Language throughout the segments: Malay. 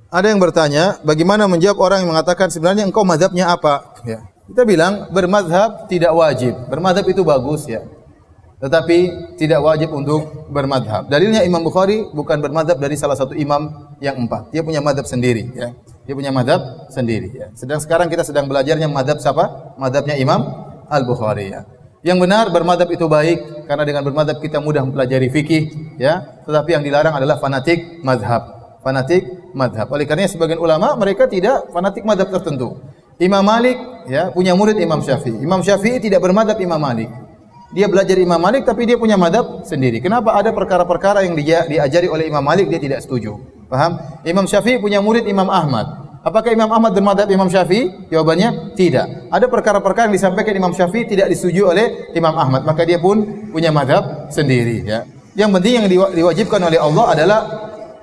Ada yang bertanya, bagaimana menjawab orang yang mengatakan sebenarnya engkau mazhabnya apa? Ya. Kita bilang bermazhab tidak wajib. Bermazhab itu bagus ya. Tetapi tidak wajib untuk bermadhab. Dalilnya Imam Bukhari bukan bermadhab dari salah satu imam yang 4. Dia punya madhab sendiri. Ya. Dia punya madhab sendiri. Ya. Sedang sekarang kita sedang belajarnya madhab siapa? Madhabnya Imam Al-Bukhari. Ya. Yang benar bermadhab itu baik karena dengan bermadhab kita mudah mempelajari fikih. Ya. Tetapi yang dilarang adalah fanatik madhab. Fanatik madhab. Oleh karenanya sebagian ulama mereka tidak fanatik madhab tertentu. Imam Malik ya punya murid Imam Syafi'i. Imam Syafi'i tidak bermadhab Imam Malik. Dia belajar Imam Malik tapi dia punya madhab sendiri. Kenapa ada perkara-perkara yang diajari oleh Imam Malik dia tidak setuju? Paham? Imam Syafi'i punya murid Imam Ahmad. Apakah Imam Ahmad bermadhab Imam Syafi'i? Jawabannya tidak. Ada perkara-perkara yang disampaikan Imam Syafi'i tidak disetujui oleh Imam Ahmad. Maka dia pun punya madhab sendiri. Ya. Yang penting yang diwajibkan oleh Allah adalah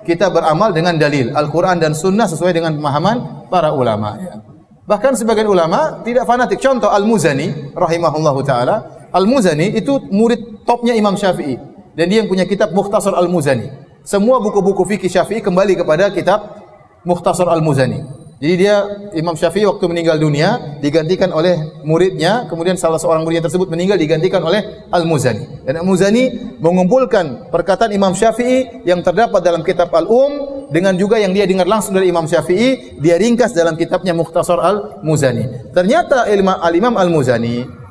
kita beramal dengan dalil Al-Quran dan Sunnah sesuai dengan pemahaman para ulama. Ya. Bahkan sebagian ulama tidak fanatik. Contoh Al-Muzani, rahimahullahu taala. Al-Muzani itu murid topnya Imam Syafi'i. Dan dia yang punya kitab Mukhtasar Al-Muzani. Semua buku-buku fikih Syafi'i kembali kepada kitab Mukhtasar Al-Muzani. Jadi dia Imam Syafi'i waktu meninggal dunia digantikan oleh muridnya, kemudian salah seorang muridnya tersebut meninggal digantikan oleh Al-Muzani. Dan Al-Muzani mengumpulkan perkataan Imam Syafi'i yang terdapat dalam kitab Al-Um dengan juga yang dia dengar langsung dari Imam Syafi'i, dia ringkas dalam kitabnya Mukhtasar Al-Muzani. Ternyata Al-Imam Al-Muzani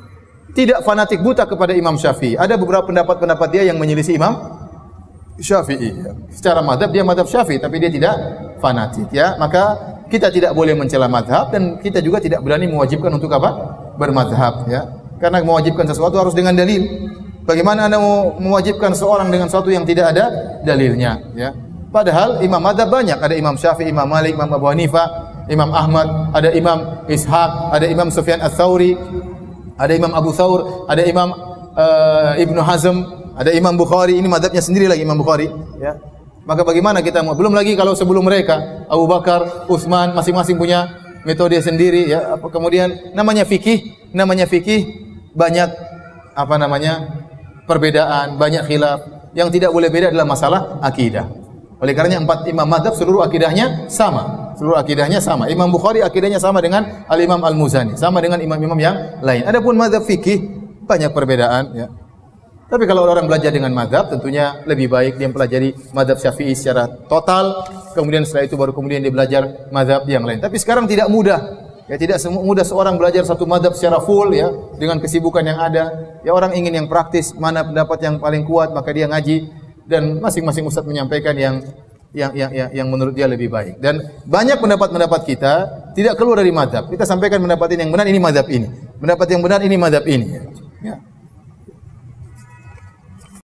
tidak fanatik buta kepada Imam Syafi'i. Ada beberapa pendapat-pendapat dia yang menyelisih Imam Syafi'i. Secara madhab dia madhab Syafi'i, tapi dia tidak fanatik. Ya, maka kita tidak boleh mencela madhab dan kita juga tidak berani mewajibkan untuk apa? Bermadhab. Ya, karena mewajibkan sesuatu harus dengan dalil. Bagaimana anda mewajibkan seorang dengan sesuatu yang tidak ada dalilnya? Ya, padahal imam madhab banyak. Ada Imam Syafi'i, Imam Malik, Imam Abu Hanifah, Imam Ahmad, ada Imam Ishaq, ada Imam Sufyan Ats-Tsauri, ada Imam Abu Thawr, ada Imam Ibnu Hazm, ada Imam Bukhari. Ini madhabnya sendiri lagi Imam Bukhari. Ya. Maka bagaimana kita mau? Belum lagi kalau sebelum mereka Abu Bakar, Utsman masing-masing punya metode sendiri. Ya. Kemudian namanya fikih banyak apa namanya perbedaan, banyak khilaf. Yang tidak boleh beda adalah masalah akidah. Oleh karenanya 4 imam madhab seluruh akidahnya sama. Seluruh akidahnya sama. Imam Bukhari akidahnya sama dengan Al-Imam Al-Muzani, sama dengan imam-imam yang lain. Adapun madhab fikih banyak perbedaan. Ya. Tapi kalau orang belajar dengan madhab, tentunya lebih baik dia mempelajari madhab Syafi'i secara total. Kemudian setelah itu baru kemudian dia belajar madhab yang lain. Tapi sekarang tidak mudah. Ya, tidak mudah seorang belajar satu madhab secara full ya dengan kesibukan yang ada. Ya, orang ingin yang praktis, mana pendapat yang paling kuat maka dia ngaji dan masing-masing ustaz menyampaikan yang menurut dia lebih baik. Dan banyak pendapat-pendapat kita tidak keluar dari madhab. Kita sampaikan pendapat ini yang benar, ini madhab ini. Pendapat yang benar, ini madhab ini. Ya.